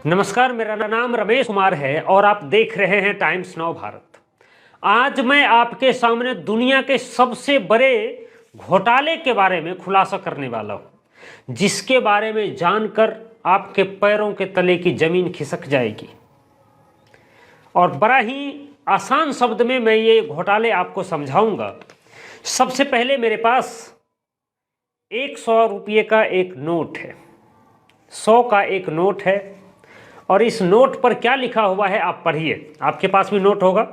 नमस्कार, मेरा नाम रमेश कुमार है और आप देख रहे हैं टाइम्स नाउ भारत। आज मैं आपके सामने दुनिया के सबसे बड़े घोटाले के बारे में खुलासा करने वाला हूं, जिसके बारे में जानकर आपके पैरों के तले की जमीन खिसक जाएगी। और बड़ा ही आसान शब्द में मैं ये घोटाले आपको समझाऊंगा। सबसे पहले मेरे पास 100 रुपये का एक नोट है, 100 का एक नोट है और इस नोट पर क्या लिखा हुआ है आप पढ़िए। आपके पास भी नोट होगा।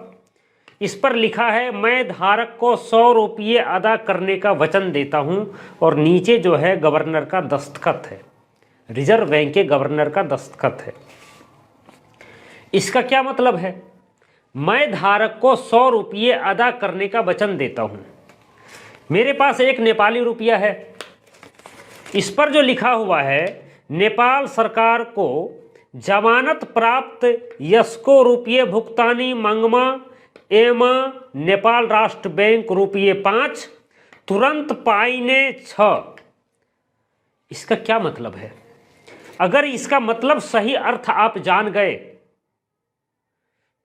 इस पर लिखा है, मैं धारक को 100 रुपये अदा करने का वचन देता हूं। और नीचे जो है गवर्नर का दस्तखत है, रिजर्व बैंक के गवर्नर का दस्तखत है। इसका क्या मतलब है? मैं धारक को 100 रुपये अदा करने का वचन देता हूं। मेरे पास एक नेपाली रुपया है। इस पर जो लिखा हुआ है, नेपाल सरकार को जमानत प्राप्त यसको रुपये भुगतानी मंगमा एमा नेपाल राष्ट्र बैंक रुपये 5 तुरंत पाइने 6। इसका क्या मतलब है? अगर इसका मतलब सही अर्थ आप जान गए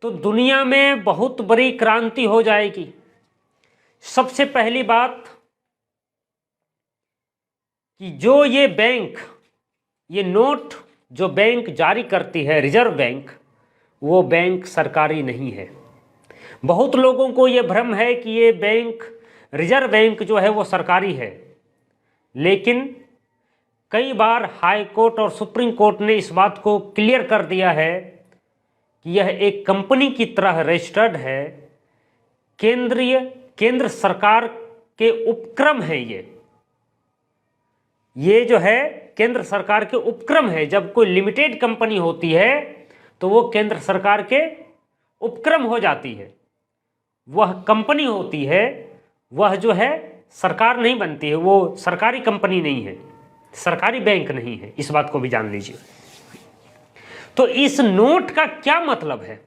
तो दुनिया में बहुत बड़ी क्रांति हो जाएगी। सबसे पहली बात कि जो ये बैंक, ये नोट जो बैंक जारी करती है रिजर्व बैंक, वो बैंक सरकारी नहीं है। बहुत लोगों को ये भ्रम है कि ये बैंक, रिजर्व बैंक जो है वो सरकारी है, लेकिन कई बार हाई कोर्ट और सुप्रीम कोर्ट ने इस बात को क्लियर कर दिया है कि यह एक कंपनी की तरह रजिस्टर्ड है। केंद्र सरकार के उपक्रम है। ये जो है केंद्र सरकार के उपक्रम है। जब कोई लिमिटेड कंपनी होती है तो वो केंद्र सरकार के उपक्रम हो जाती है। वह कंपनी होती है, वह जो है सरकार नहीं बनती है, वो सरकारी कंपनी नहीं है, सरकारी बैंक नहीं है। इस बात को भी जान लीजिए। तो इस नोट का क्या मतलब है?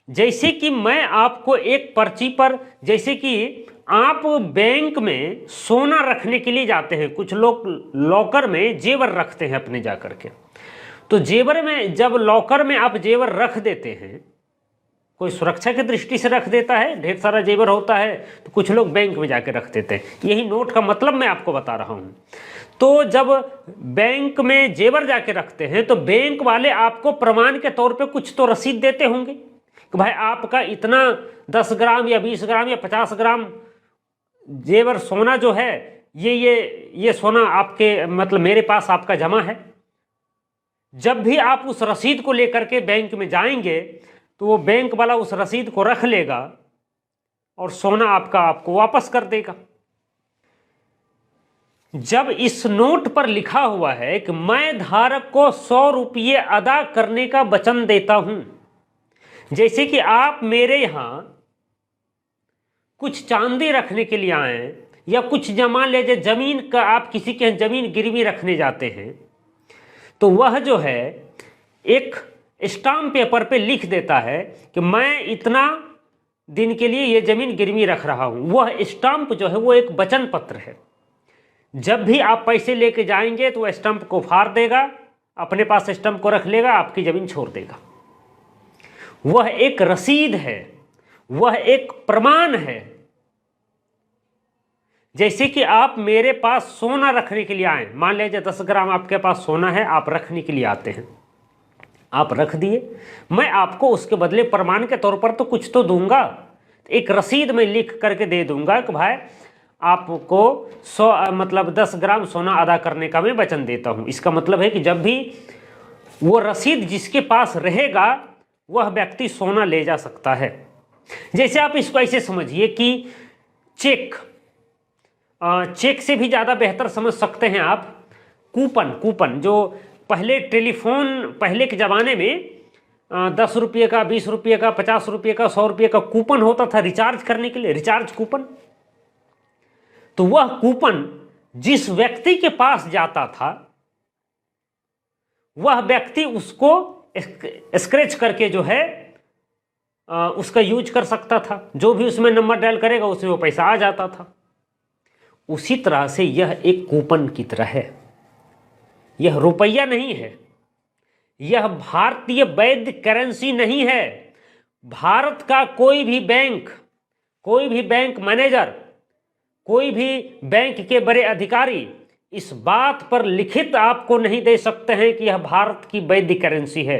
जैसे कि मैं आपको एक पर्ची पर, जैसे कि आप बैंक में सोना रखने के लिए जाते हैं, कुछ लोग लॉकर में जेवर रखते हैं अपने जाकर के। तो जेवर में, जब लॉकर में आप जेवर रख देते हैं, कोई सुरक्षा की दृष्टि से रख देता है, ढेर सारा जेवर होता है, तो कुछ लोग बैंक में जाके रख देते हैं। यही नोट का मतलब मैं आपको बता रहा हूं। तो जब बैंक में जेवर जाके रखते हैं तो बैंक वाले आपको प्रमाण के तौर पे कुछ तो रसीद देते होंगे कि भाई आपका इतना 10 ग्राम या 20 ग्राम या 50 ग्राम जेवर सोना जो है, ये सोना आपके, मतलब मेरे पास आपका जमा है। जब भी आप उस रसीद को लेकर के बैंक में जाएंगे तो वो बैंक वाला उस रसीद को रख लेगा और सोना आपको वापस कर देगा। जब इस नोट पर लिखा हुआ है कि मैं धारक को 100 रुपये अदा करने का वचन देता हूं, जैसे कि आप मेरे यहां कुछ चांदी रखने के लिए आए या कुछ जमा ले जाए, जमीन का, आप किसी के जमीन गिरवी रखने जाते हैं, तो वह जो है एक स्टाम्प पेपर पे लिख देता है कि मैं इतना दिन के लिए ये जमीन गिरवी रख रहा हूं। वह स्टाम्प जो है वो एक वचन पत्र है। जब भी आप पैसे लेके जाएंगे तो वह स्टाम्प को फाड़ देगा, अपने पास स्टाम्प को रख लेगा, आपकी जमीन छोड़ देगा। वह एक रसीद है, वह एक प्रमाण है। जैसे कि आप मेरे पास सोना रखने के लिए आए, मान लीजिए 10 ग्राम आपके पास सोना है, आप रखने के लिए आते हैं, आप रख दिए, मैं आपको उसके बदले प्रमाण के तौर पर तो कुछ तो दूंगा, एक रसीद में लिख करके दे दूंगा कि भाई आपको 10 ग्राम सोना अदा करने का मैं वचन देता हूं। इसका मतलब है कि जब भी वो रसीद जिसके पास रहेगा वह व्यक्ति सोना ले जा सकता है। जैसे आप इसको ऐसे समझिए कि चेक से भी ज़्यादा बेहतर समझ सकते हैं आप कूपन, जो पहले पहले के ज़माने में 10 रुपये का, 20 रुपये का, 50 रुपये का, 100 रुपये का कूपन होता था रिचार्ज करने के लिए, रिचार्ज कूपन। तो वह कूपन जिस व्यक्ति के पास जाता था, वह व्यक्ति उसको स्क्रैच करके जो है उसका यूज कर सकता था। जो भी उसमें नंबर डायल करेगा उसमें वो पैसा आ जाता था। उसी तरह से यह एक कूपन की तरह है। यह रुपया नहीं है, यह भारतीय वैध करेंसी नहीं है। भारत का कोई भी बैंक मैनेजर, कोई भी बैंक के बड़े अधिकारी इस बात पर लिखित आपको नहीं दे सकते हैं कि यह भारत की वैध करेंसी है,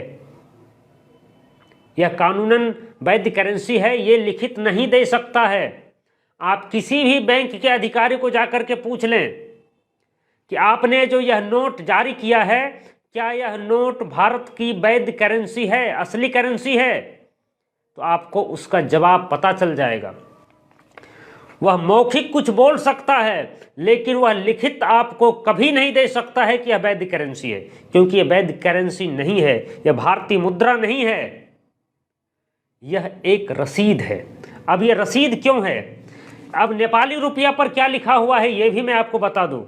यह कानूनन वैध करेंसी है, ये लिखित नहीं दे सकता है। आप किसी भी बैंक के अधिकारी को जाकर के पूछ लें कि आपने जो यह नोट जारी किया है, क्या यह नोट भारत की वैध करेंसी है, असली करेंसी है, तो आपको उसका जवाब पता चल जाएगा। वह मौखिक कुछ बोल सकता है, लेकिन वह लिखित आपको कभी नहीं दे सकता है कि यह वैध करेंसी है, क्योंकि यह वैध करेंसी नहीं है, यह भारतीय मुद्रा नहीं है, यह एक रसीद है। अब यह रसीद क्यों है? अब नेपाली रुपया पर क्या लिखा हुआ है ये भी मैं आपको बता दूं।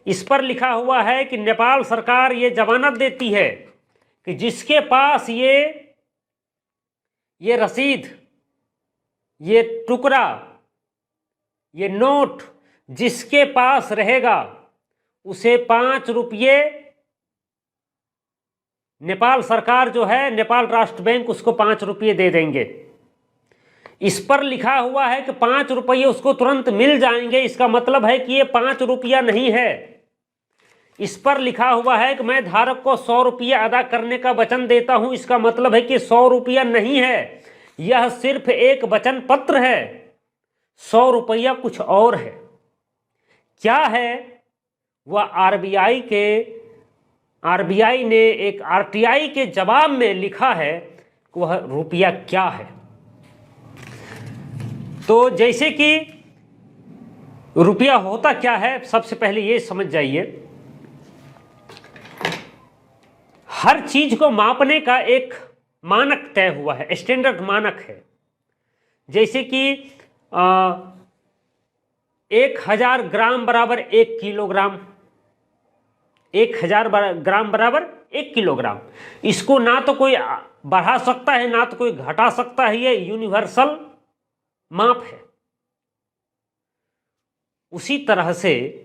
इस पर लिखा हुआ है कि नेपाल सरकार ये जमानत देती है कि जिसके पास ये रसीद, ये टुकड़ा, ये नोट जिसके पास रहेगा उसे 5 रुपये नेपाल सरकार जो है, नेपाल राष्ट्र बैंक उसको 5 रुपये दे देंगे। इस पर लिखा हुआ है कि 5 रुपये उसको तुरंत मिल जाएंगे, इसका मतलब है कि ये 5 रुपया नहीं है। इस पर लिखा हुआ है कि मैं धारक को 100 रुपया अदा करने का वचन देता हूं, इसका मतलब है कि 100 रुपया नहीं है, यह सिर्फ एक वचन पत्र है। 100 रुपया कुछ और है। क्या है? वह आरबीआई ने एक आरटीआई के जवाब में लिखा है कि वह रुपया क्या है। तो जैसे कि रुपया होता क्या है, सबसे पहले ये समझ जाइए, हर चीज को मापने का एक मानक तय हुआ है, स्टैंडर्ड मानक है। जैसे कि 1000 ग्राम बराबर 1 किलोग्राम, 1000 ग्राम बराबर 1 किलोग्राम। इसको ना तो कोई बढ़ा सकता है ना तो कोई घटा सकता है, ये यूनिवर्सल माप है। उसी तरह से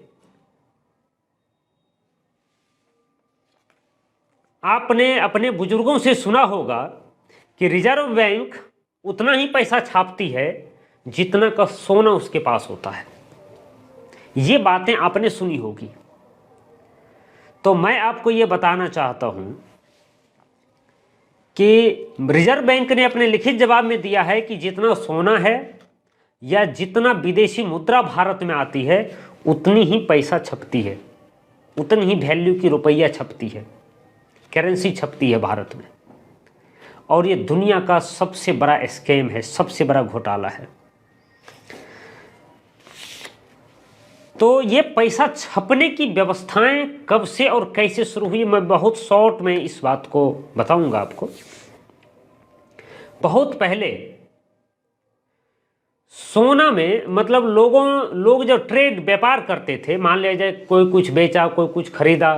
आपने अपने बुजुर्गों से सुना होगा कि रिजर्व बैंक उतना ही पैसा छापती है जितना का सोना उसके पास होता है। ये बातें आपने सुनी होगी। तो मैं आपको ये बताना चाहता हूं कि रिजर्व बैंक ने अपने लिखित जवाब में दिया है कि जितना सोना है या जितना विदेशी मुद्रा भारत में आती है उतनी ही पैसा छपती है, उतनी ही वैल्यू की रुपया छपती है, करेंसी छपती है भारत में। और ये दुनिया का सबसे बड़ा स्कैम है, सबसे बड़ा घोटाला है। तो ये पैसा छपने की व्यवस्थाएं कब से और कैसे शुरू हुई, मैं बहुत शॉर्ट में इस बात को बताऊंगा आपको। बहुत पहले सोना में मतलब लोग जब ट्रेड व्यापार करते थे, मान लिया जाए कोई कुछ बेचा कोई कुछ खरीदा,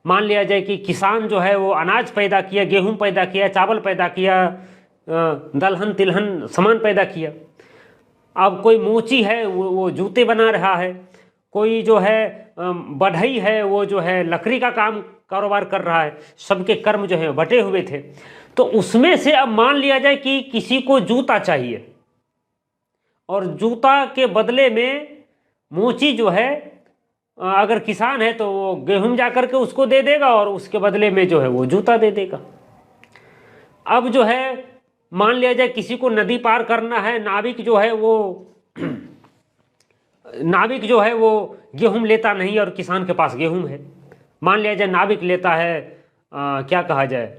मान लिया जाए कि किसान जो है वो अनाज पैदा किया, गेहूं पैदा किया, चावल पैदा किया, दलहन तिलहन सामान पैदा किया। अब कोई मोची है वो जूते बना रहा है, कोई जो है बढ़ई है वो जो है लकड़ी का कारोबार कर रहा है, सबके कर्म जो है बटे हुए थे। तो उसमें से अब मान लिया जाए कि किसी को जूता चाहिए और जूता के बदले में मोची जो है, अगर किसान है तो वो गेहूं जाकर के उसको दे देगा और उसके बदले में जो है वो जूता दे देगा। अब जो है मान लिया जाए किसी को नदी पार करना है, नाविक जो है वो गेहूं लेता नहीं और किसान के पास गेहूं है। मान लिया जाए नाविक लेता है क्या कहा जाए,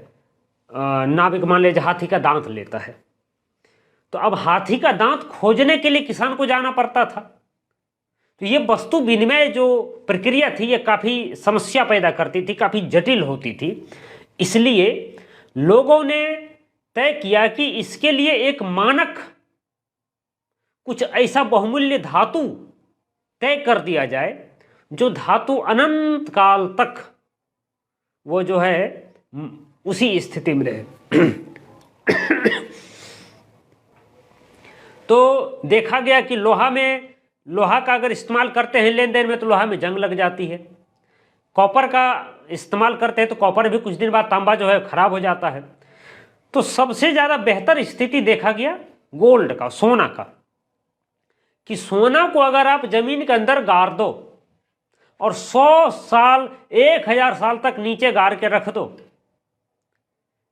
नाविक मान लिया जाए हाथी का दांत लेता है। तो अब हाथी का दांत खोजने के लिए किसान को जाना पड़ता था। तो ये वस्तु विनिमय जो प्रक्रिया थी ये काफ़ी समस्या पैदा करती थी, काफ़ी जटिल होती थी। इसलिए लोगों ने तय किया कि इसके लिए एक मानक, कुछ ऐसा बहुमूल्य धातु तय कर दिया जाए जो धातु अनंत काल तक वो जो है उसी स्थिति में रहे। तो देखा गया कि लोहा का अगर इस्तेमाल करते हैं लेन देन में तो लोहा में जंग लग जाती है। कॉपर का इस्तेमाल करते हैं तो कॉपर भी कुछ दिन बाद तांबा जो है खराब हो जाता है। तो सबसे ज़्यादा बेहतर स्थिति देखा गया गोल्ड का, सोना का, कि सोना को अगर आप जमीन के अंदर गाड़ दो और 100 साल 1000 साल तक नीचे गाड़ के रख दो,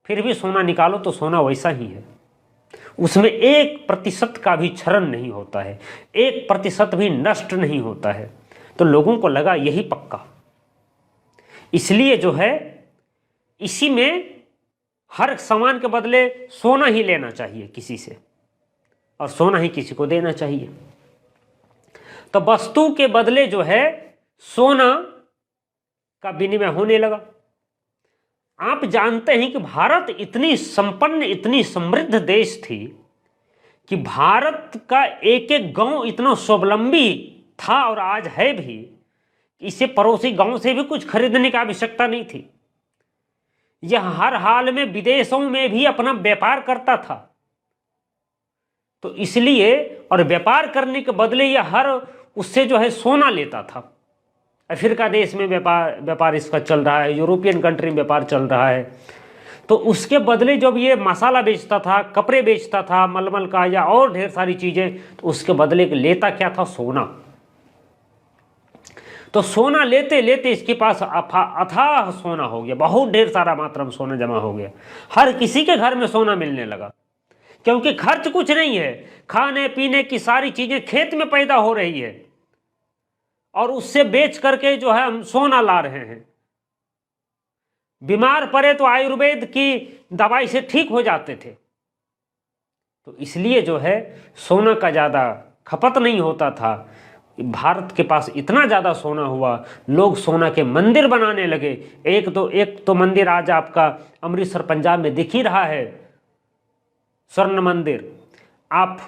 फिर भी सोना निकालो तो सोना वैसा ही है, उसमें 1% का भी क्षरण नहीं होता है, 1% भी नष्ट नहीं होता है। तो लोगों को लगा यही पक्का, इसलिए जो है इसी में हर सामान के बदले सोना ही लेना चाहिए किसी से, और सोना ही किसी को देना चाहिए। तो वस्तु के बदले जो है सोना का विनिमय होने लगा। आप जानते हैं कि भारत इतनी संपन्न, इतनी समृद्ध देश थी कि भारत का एक एक गांव इतना स्वावलंबी था और आज है भी, इसे पड़ोसी गांव से भी कुछ खरीदने की आवश्यकता नहीं थी। यह हर हाल में विदेशों में भी अपना व्यापार करता था। तो इसलिए, और व्यापार करने के बदले यह हर उससे जो है सोना लेता था। अफ्रीका देश में व्यापार इसका चल रहा है, यूरोपियन कंट्री में व्यापार चल रहा है। तो उसके बदले जब ये मसाला बेचता था, कपड़े बेचता था मलमल का या और ढेर सारी चीज़ें, तो उसके बदले लेता क्या था? सोना। तो सोना लेते लेते इसके पास अथाह सोना हो गया, बहुत ढेर सारा मात्रा में सोना जमा हो गया। हर किसी के घर में सोना मिलने लगा, क्योंकि खर्च कुछ नहीं है, खाने पीने की सारी चीज़ें खेत में पैदा हो रही है और उससे बेच करके जो है हम सोना ला रहे हैं। बीमार पड़े तो आयुर्वेद की दवाई से ठीक हो जाते थे। तो इसलिए जो है सोना का ज़्यादा खपत नहीं होता था। भारत के पास इतना ज़्यादा सोना हुआ, लोग सोना के मंदिर बनाने लगे। एक तो मंदिर आज आपका अमृतसर पंजाब में दिख ही रहा है, स्वर्ण मंदिर। आप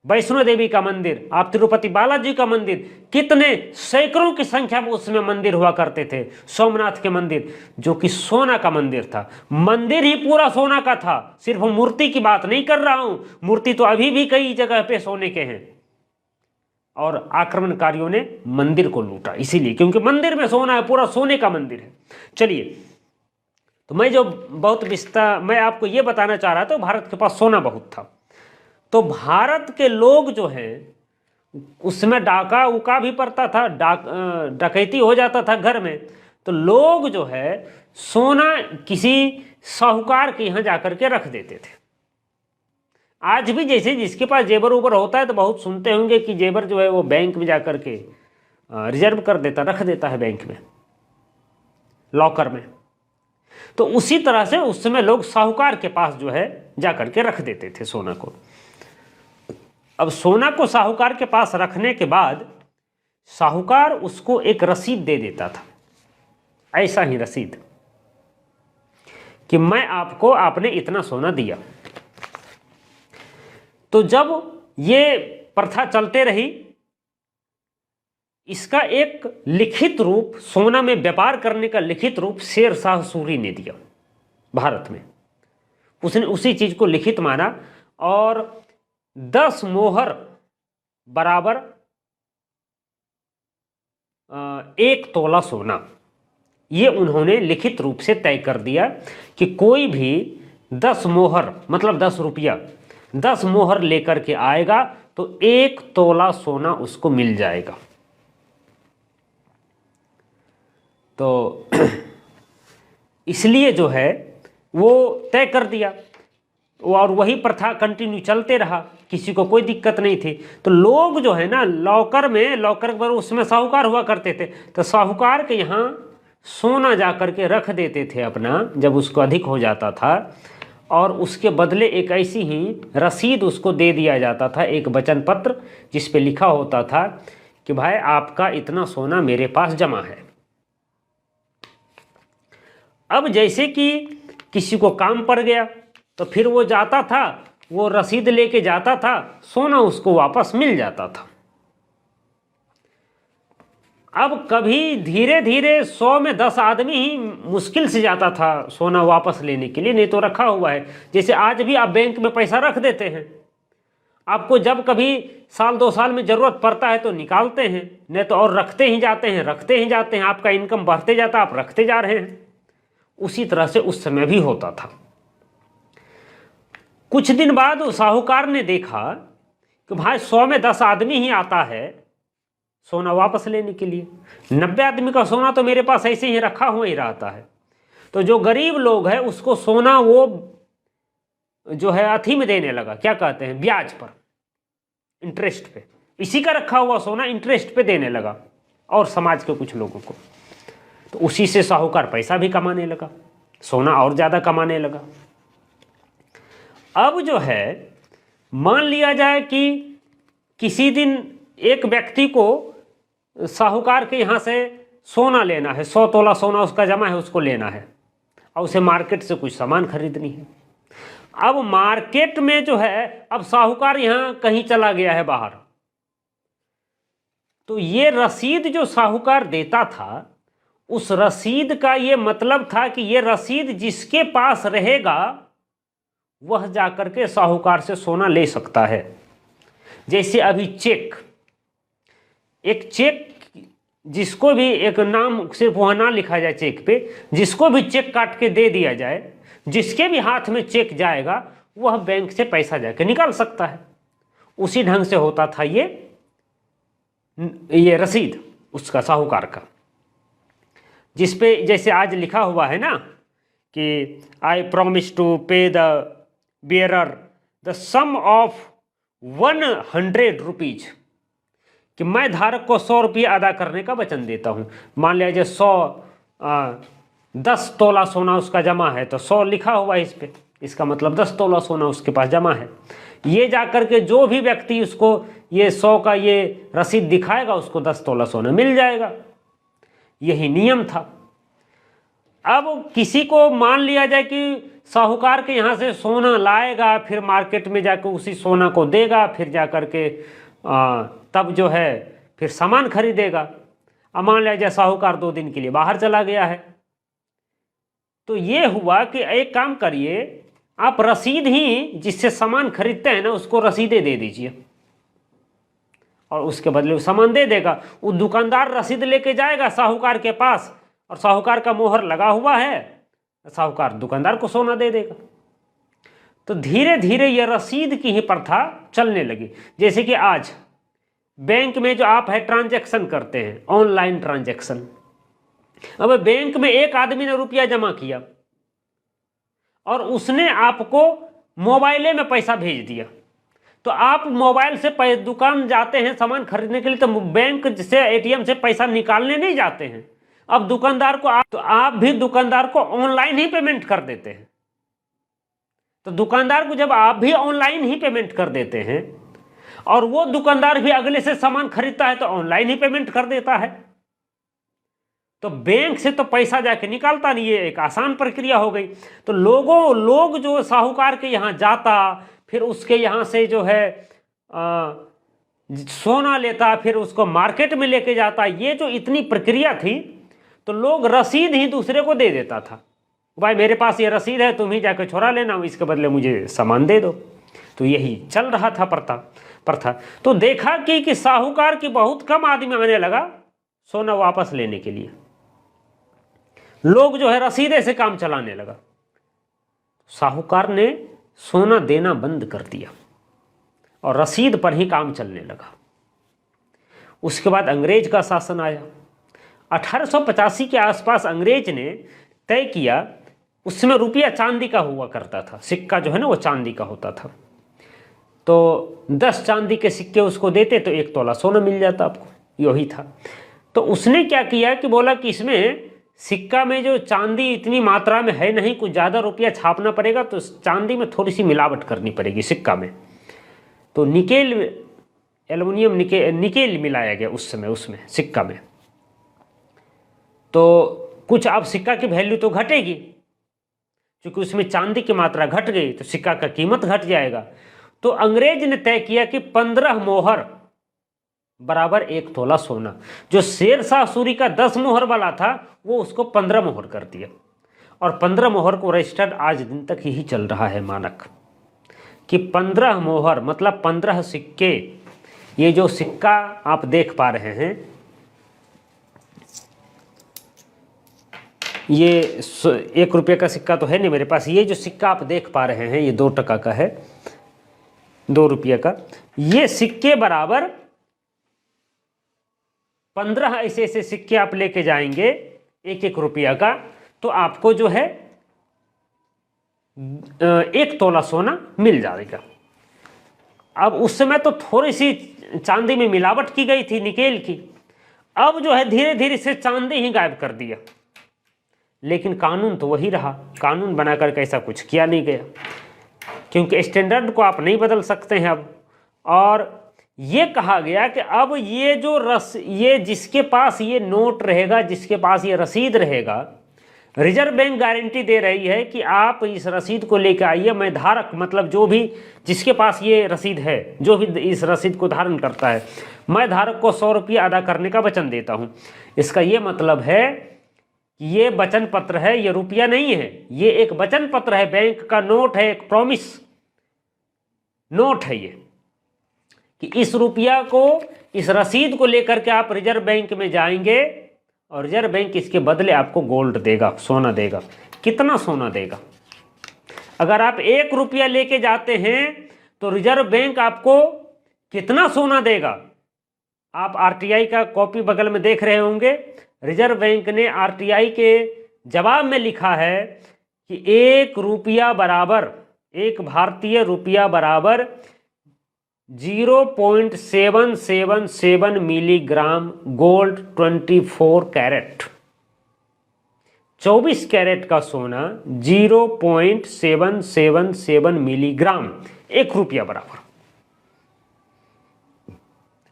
वैष्णो देवी का मंदिर, आप तिरुपति बालाजी का मंदिर, कितने सैकड़ों की संख्या में उसमें मंदिर हुआ करते थे। सोमनाथ के मंदिर जो कि सोना का मंदिर था, मंदिर ही पूरा सोना का था। सिर्फ मूर्ति की बात नहीं कर रहा हूं, मूर्ति तो अभी भी कई जगह पे सोने के हैं। और आक्रमणकारियों ने मंदिर को लूटा इसीलिए, क्योंकि मंदिर में सोना है, पूरा सोने का मंदिर है। चलिए, तो मैं आपको ये बताना चाह रहा था, भारत के पास सोना बहुत था। तो भारत के लोग जो हैं उसमें डाका उका भी पड़ता था, डकैती हो जाता था घर में। तो लोग जो है सोना किसी साहूकार के यहाँ जाकर के रख देते थे। आज भी जैसे जिसके पास जेबर उबर होता है तो बहुत सुनते होंगे कि जेबर जो है वो बैंक में जाकर के रिजर्व कर देता, रख देता है बैंक में, लॉकर में। तो उसी तरह से उस समय लोग साहूकार के पास जो है जाकर के रख देते थे सोना को। अब सोना को साहूकार के पास रखने के बाद साहूकार उसको एक रसीद दे देता था, ऐसा ही रसीद कि मैं आपको, आपने इतना सोना दिया। तो जब ये प्रथा चलते रही, इसका एक लिखित रूप, सोना में व्यापार करने का लिखित रूप शेर शाह सूरी ने दिया भारत में। उसने उसी चीज को लिखित माना और 10 मोहर बराबर 1 तोला सोना, ये उन्होंने लिखित रूप से तय कर दिया कि कोई भी 10 मोहर मतलब 10 रुपया 10 मोहर लेकर के आएगा तो 1 तोला सोना उसको मिल जाएगा। तो इसलिए जो है वो तय कर दिया और वही प्रथा कंटिन्यू चलते रहा, किसी को कोई दिक्कत नहीं थी। तो लोग जो है ना लॉकर पर उसमें साहूकार हुआ करते थे, तो साहूकार के यहाँ सोना जा कर के रख देते थे अपना, जब उसको अधिक हो जाता था, और उसके बदले एक ऐसी ही रसीद उसको दे दिया जाता था, एक वचन पत्र जिस पे लिखा होता था कि भाई आपका इतना सोना मेरे पास जमा है। अब जैसे कि किसी को काम पड़ गया तो फिर वो जाता था, वो रसीद लेके जाता था, सोना उसको वापस मिल जाता था। अब कभी धीरे धीरे 100 में 10 आदमी ही मुश्किल से जाता था सोना वापस लेने के लिए, नहीं तो रखा हुआ है। जैसे आज भी आप बैंक में पैसा रख देते हैं, आपको जब कभी साल 2 साल में ज़रूरत पड़ता है तो निकालते हैं, नहीं तो और रखते ही जाते हैं, रखते ही जाते हैं। आपका इनकम बढ़ते जाता है, आप रखते जा रहे हैं। उसी तरह से उस समय भी होता था। कुछ दिन बाद उस साहूकार ने देखा कि भाई 100 में 10 आदमी ही आता है सोना वापस लेने के लिए, 90 आदमी का सोना तो मेरे पास ऐसे ही रखा हुआ ही रहता है। तो जो गरीब लोग है उसको सोना वो जो है अथी में देने लगा, क्या कहते हैं, ब्याज पर, इंटरेस्ट पे। इसी का रखा हुआ सोना इंटरेस्ट पे देने लगा और समाज के कुछ लोगों को। तो उसी से साहूकार पैसा भी कमाने लगा, सोना और ज़्यादा कमाने लगा। अब जो है मान लिया जाए कि किसी दिन एक व्यक्ति को साहूकार के यहाँ से सोना लेना है, 100 तोला सोना उसका जमा है, उसको लेना है और उसे मार्केट से कुछ सामान खरीदनी है। अब मार्केट में जो है, अब साहूकार यहाँ कहीं चला गया है बाहर, तो ये रसीद जो साहूकार देता था, उस रसीद का ये मतलब था कि ये रसीद जिसके पास रहेगा वह जाकर के साहूकार से सोना ले सकता है। जैसे अभी चेक, एक चेक जिसको भी एक नाम, सिर्फ वह ना लिखा जाए चेक पे, जिसको भी चेक काट के दे दिया जाए, जिसके भी हाथ में चेक जाएगा वह बैंक से पैसा जाके निकाल सकता है। उसी ढंग से होता था ये रसीद उसका, साहूकार का, जिस पे जैसे आज लिखा हुआ है ना कि I promise to pay the bearer the sum of 100 rupees, कि मैं धारक को 100 रुपये अदा करने का वचन देता हूँ। मान लिया 10 तोला सोना उसका जमा है तो 100 लिखा हुआ है इस पे, इसका मतलब 10 तोला सोना उसके पास जमा है। ये जाकर के जो भी व्यक्ति उसको ये 100 का ये रसीद दिखाएगा उसको 10 तोला सोना मिल जाएगा। यही नियम था। अब किसी को मान लिया जाए कि साहूकार के यहाँ से सोना लाएगा, फिर मार्केट में जाकर उसी सोना को देगा, फिर जाकर के तब जो है फिर सामान खरीदेगा। अब मान लिया जाए साहूकार 2 दिन के लिए बाहर चला गया है, तो ये हुआ कि एक काम करिए, आप रसीद ही जिससे सामान खरीदते हैं ना उसको रसीदें दे दीजिए और उसके बदले वो सामान दे देगा। वो दुकानदार रसीद लेके जाएगा साहूकार के पास और साहूकार का मोहर लगा हुआ है, साहूकार दुकानदार को सोना दे देगा। तो धीरे धीरे ये रसीद की ही प्रथा चलने लगी। जैसे कि आज बैंक में जो आप है ट्रांजैक्शन करते हैं, ऑनलाइन ट्रांजैक्शन, अब बैंक में एक आदमी ने रुपया जमा किया और उसने आपको मोबाइले में पैसा भेज दिया, तो आप मोबाइल से दुकान जाते हैं सामान खरीदने के लिए, तो बैंक से एटीएम से पैसा निकालने नहीं जाते हैं। अब दुकानदार को आप भी दुकानदार को ऑनलाइन ही पेमेंट कर देते हैं। तो दुकानदार को जब आप भी ऑनलाइन ही पेमेंट कर देते हैं और वो दुकानदार भी अगले से सामान खरीदता है तो ऑनलाइन ही पेमेंट कर देता है, तो बैंक से तो पैसा जाके निकालता नहीं, ये एक आसान प्रक्रिया हो गई। तो लोग जो साहूकार के यहाँ जाता, फिर उसके यहाँ से जो है सोना लेता, फिर उसको मार्केट में लेके जाता, ये जो इतनी प्रक्रिया थी, तो लोग रसीद ही दूसरे को दे देता था, भाई मेरे पास ये रसीद है, तुम ही जाकर छोड़ा लेना, इसके बदले मुझे सामान दे दो। तो यही चल रहा था प्रथा। तो देखा कि साहूकार की बहुत कम आदमी आने लगा सोना वापस लेने के लिए, लोग जो है रसीदे से काम चलाने लगा। साहूकार ने सोना देना बंद कर दिया और रसीद पर ही काम चलने लगा। उसके बाद अंग्रेज का शासन आया। 1885 के आसपास अंग्रेज ने तय किया, उस समय रुपया चांदी का हुआ करता था, सिक्का जो है ना वो चांदी का होता था, तो 10 चांदी के सिक्के उसको देते तो 1 तोला सोना मिल जाता आपको, यही था। तो उसने क्या किया कि बोला कि इसमें सिक्का में जो चांदी इतनी मात्रा में है नहीं, कुछ ज़्यादा रुपया छापना पड़ेगा, तो चांदी में थोड़ी सी मिलावट करनी पड़ेगी सिक्का में। तो निकेल, एल्युमिनियम निकेल मिलाया गया उस समय उसमें सिक्का में। तो कुछ अब सिक्का की वैल्यू तो घटेगी, क्योंकि उसमें चांदी की मात्रा घट गई तो सिक्का का कीमत घट जाएगा। तो अंग्रेज ने तय किया कि 15 मोहर बराबर 1 तोला सोना। जो शेरशाह सूरी का 10 मोहर वाला था वो उसको 15 मोहर कर दिया, और 15 मोहर को रजिस्टर्ड आज दिन तक यही चल रहा है मानक, कि 15 मोहर मतलब 15 सिक्के, ये जो सिक्का आप देख पा रहे हैं, ये 1 रुपये का सिक्का तो है नहीं मेरे पास, ये जो सिक्का आप देख पा रहे हैं ये 2 टका का है, 2 रुपये का। ये सिक्के बराबर 15 ऐसे ऐसे सिक्के आप लेके जाएंगे 1-1 रुपया का, तो आपको जो है 1 तोला सोना मिल जाएगा। अब उस समय तो थोड़ी सी चांदी में मिलावट की गई थी निकेल की, अब जो है धीरे धीरे से चांदी ही गायब कर दिया, लेकिन कानून तो वही रहा, कानून बनाकर के ऐसा कुछ किया नहीं गया, क्योंकि स्टैंडर्ड को आप नहीं बदल सकते हैं अब। और ये कहा गया कि अब ये जो ये जिसके पास ये नोट रहेगा, जिसके पास ये रसीद रहेगा, रिजर्व बैंक गारंटी दे रही है कि आप इस रसीद को लेकर आइए, मैं धारक मतलब जो भी जिसके पास ये रसीद है, जो भी इस रसीद को धारण करता है, मैं धारक को 100 रुपये अदा करने का वचन देता हूँ। इसका ये मतलब है कि ये वचन पत्र है, ये रुपया नहीं है, ये एक वचन पत्र है, बैंक का नोट है, एक प्रॉमिस नोट है ये, कि इस रुपया को, इस रसीद को लेकर के आप रिजर्व बैंक में जाएंगे और रिजर्व बैंक इसके बदले आपको गोल्ड देगा, सोना देगा। कितना सोना देगा? अगर आप 1 रुपया लेके जाते हैं तो रिजर्व बैंक आपको कितना सोना देगा? आप आरटीआई का कॉपी बगल में देख रहे होंगे, रिजर्व बैंक ने आरटीआई के जवाब में लिखा है कि 1 रुपया बराबर, 1 भारतीय रुपया बराबर 0.777 मिलीग्राम गोल्ड 24 कैरेट, 24 कैरेट का सोना 0.777 मिलीग्राम, 1 रुपया बराबर।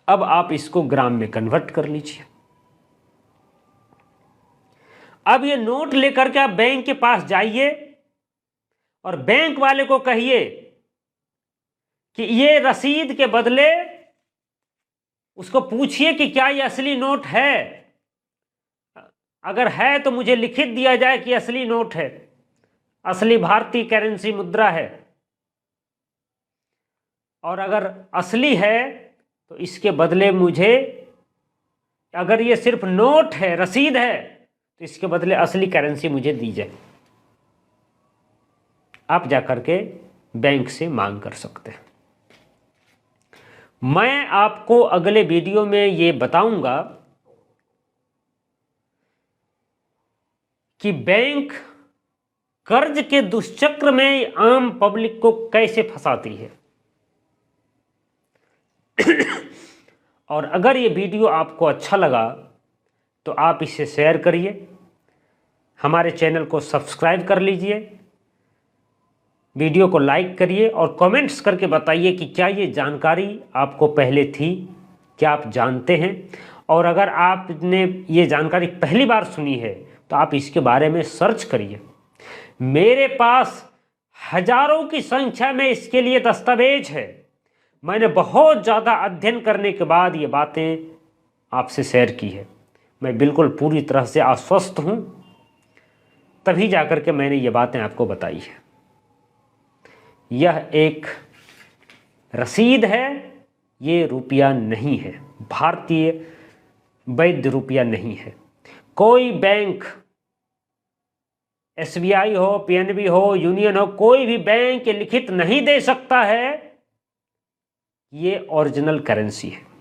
अब आप इसको ग्राम में कन्वर्ट कर लीजिए। अब ये नोट लेकर के आप बैंक के पास जाइए और बैंक वाले को कहिए कि ये रसीद के बदले, उसको पूछिए कि क्या ये असली नोट है, अगर है तो मुझे लिखित दिया जाए कि असली नोट है, असली भारतीय करेंसी मुद्रा है, और अगर असली है तो इसके बदले मुझे, अगर ये सिर्फ नोट है, रसीद है, तो इसके बदले असली करेंसी मुझे दी जाए। आप जाकर के बैंक से मांग कर सकते हैं। मैं आपको अगले वीडियो में ये बताऊंगा कि बैंक कर्ज के दुष्चक्र में आम पब्लिक को कैसे फंसाती है। और अगर ये वीडियो आपको अच्छा लगा तो आप इसे शेयर करिए, हमारे चैनल को सब्सक्राइब कर लीजिए, वीडियो को लाइक करिए और कमेंट्स करके बताइए कि क्या ये जानकारी आपको पहले थी, क्या आप जानते हैं, और अगर आपने ये जानकारी पहली बार सुनी है तो आप इसके बारे में सर्च करिए। मेरे पास हजारों की संख्या में इसके लिए दस्तावेज है, मैंने बहुत ज़्यादा अध्ययन करने के बाद ये बातें आपसे शेयर की है। मैं बिल्कुल पूरी तरह से आश्वस्त हूँ, तभी जाकर के मैंने ये बातें आपको बताई है। यह एक रसीद है, ये रुपया नहीं है, भारतीय वैध रुपया नहीं है। कोई बैंक, एसबीआई हो, पीएनबी हो, यूनियन हो, कोई भी बैंक लिखित नहीं दे सकता है ये ओरिजिनल करेंसी है।